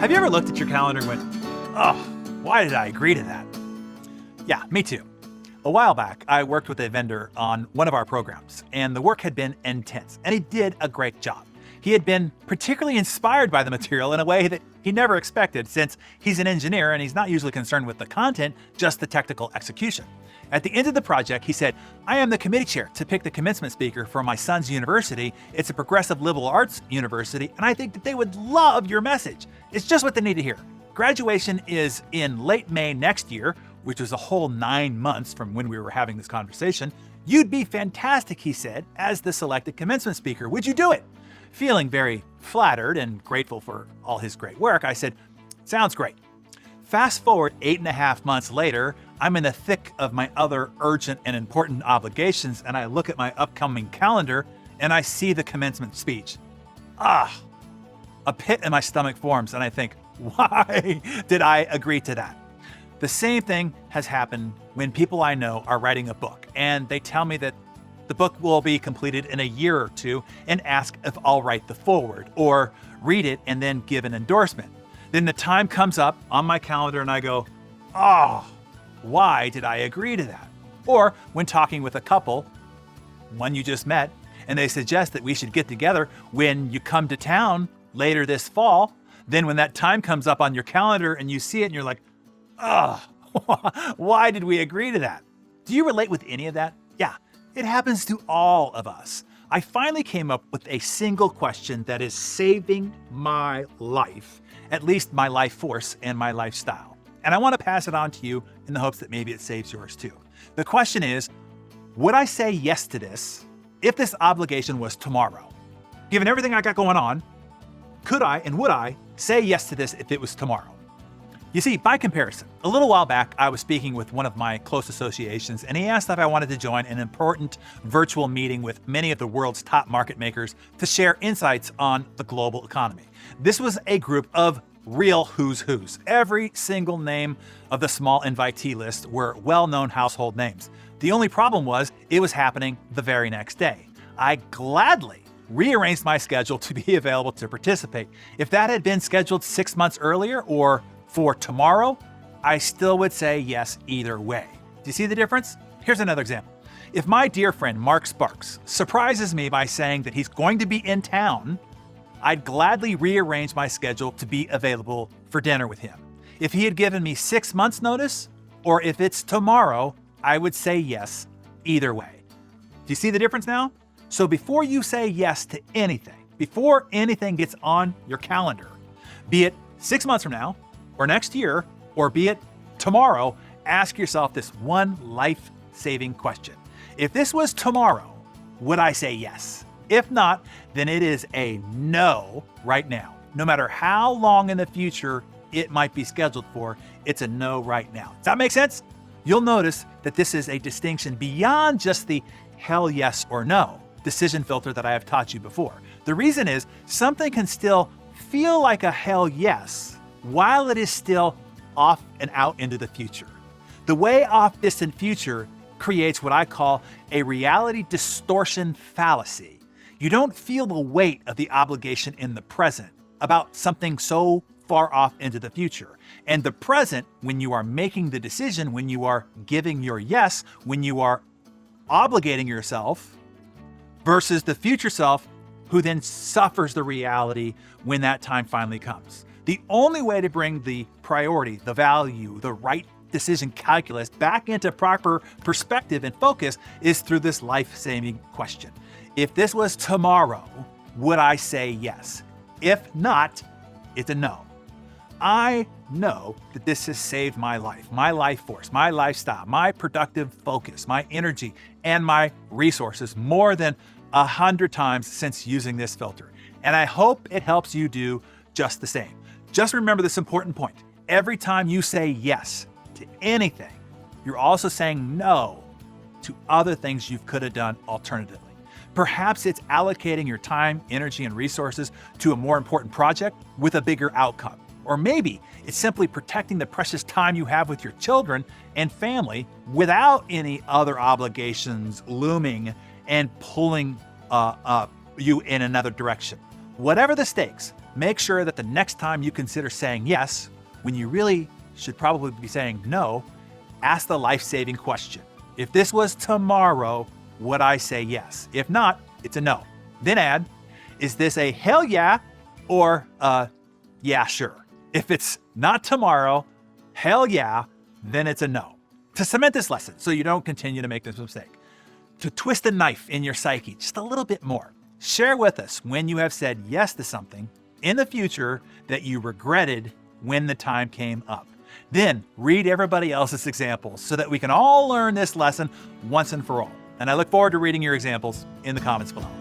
Have you ever looked at your calendar and went, oh, why did I agree to that? Yeah, me too. A while back, I worked with a vendor on one of our programs, and the work had been intense, and he did a great job. He had been particularly inspired by the material in a way that he never expected, since he's an engineer and he's not usually concerned with the content, just the technical execution. At the end of the project, he said, I am the committee chair to pick the commencement speaker for my son's university. It's a progressive liberal arts university, and I think that they would love your message. It's just what they need to hear. Graduation is in late May next year, which was a whole 9 months from when we were having this conversation. You'd be fantastic, he said, as the selected commencement speaker. Would you do it? Feeling very flattered and grateful for all his great work, I said, sounds great. Fast forward 8.5 months later, I'm in the thick of my other urgent and important obligations, and I look at my upcoming calendar and I see the commencement speech. A pit in my stomach forms, and I think, why did I agree to that? The same thing has happened when people I know are writing a book, and they tell me that the book will be completed in a year or two and ask if I'll write the foreword or read it and then give an endorsement. Then the time comes up on my calendar and I go, why did I agree to that? Or when talking with a couple, one you just met, and they suggest that we should get together when you come to town later this fall, then when that time comes up on your calendar and you see it and you're like, why did we agree to that? Do you relate with any of that? Yeah, it happens to all of us. I finally came up with a single question that is saving my life, at least my life force and my lifestyle. And I want to pass it on to you in the hopes that maybe it saves yours too. The question is, would I say yes to this if this obligation was tomorrow? Given everything I got going on, could I and would I say yes to this if it was tomorrow? You see, by comparison, a little while back, I was speaking with one of my close associations, and he asked if I wanted to join an important virtual meeting with many of the world's top market makers to share insights on the global economy. This was a group of real who's who's. Every single name of the small invitee list were well-known household names. The only problem was it was happening the very next day. I gladly rearranged my schedule to be available to participate. If that had been scheduled 6 months earlier or for tomorrow, I still would say yes either way. Do you see the difference? Here's another example. If my dear friend Mark Sparks surprises me by saying that he's going to be in town, I'd gladly rearrange my schedule to be available for dinner with him. If he had given me 6 months notice, or if it's tomorrow, I would say yes either way. Do you see the difference now? So before you say yes to anything, before anything gets on your calendar, be it 6 months from now, or next year, or be it tomorrow, ask yourself this one life-saving question. If this was tomorrow, would I say yes? If not, then it is a no right now. No matter how long in the future it might be scheduled for, it's a no right now. Does that make sense? You'll notice that this is a distinction beyond just the hell yes or no decision filter that I have taught you before. The reason is something can still feel like a hell yes while it is still off and out into the future. The way off distant future creates what I call a reality distortion fallacy. You don't feel the weight of the obligation in the present about something so far off into the future. And the present, when you are making the decision, when you are giving your yes, when you are obligating yourself, versus the future self who then suffers the reality when that time finally comes. The only way to bring the priority, the value, the right decision calculus back into proper perspective and focus is through this life-saving question. If this was tomorrow, would I say yes? If not, it's a no. I know that this has saved my life force, my lifestyle, my productive focus, my energy, and my resources more than 100 times since using this filter. And I hope it helps you do just the same. Just remember this important point. Every time you say yes to anything, you're also saying no to other things you could have done alternatively. Perhaps it's allocating your time, energy, and resources to a more important project with a bigger outcome. Or maybe it's simply protecting the precious time you have with your children and family without any other obligations looming and pulling you in another direction. Whatever the stakes, make sure that the next time you consider saying yes, when you really should probably be saying no, ask the life-saving question. If this was tomorrow, would I say yes? If not, it's a no. Then add, is this a hell yeah or a yeah, sure? If it's not tomorrow, hell yeah, then it's a no. To cement this lesson so you don't continue to make this mistake, to twist the knife in your psyche just a little bit more, share with us when you have said yes to something in the future that you regretted when the time came up. Then read everybody else's examples so that we can all learn this lesson once and for all. And I look forward to reading your examples in the comments below.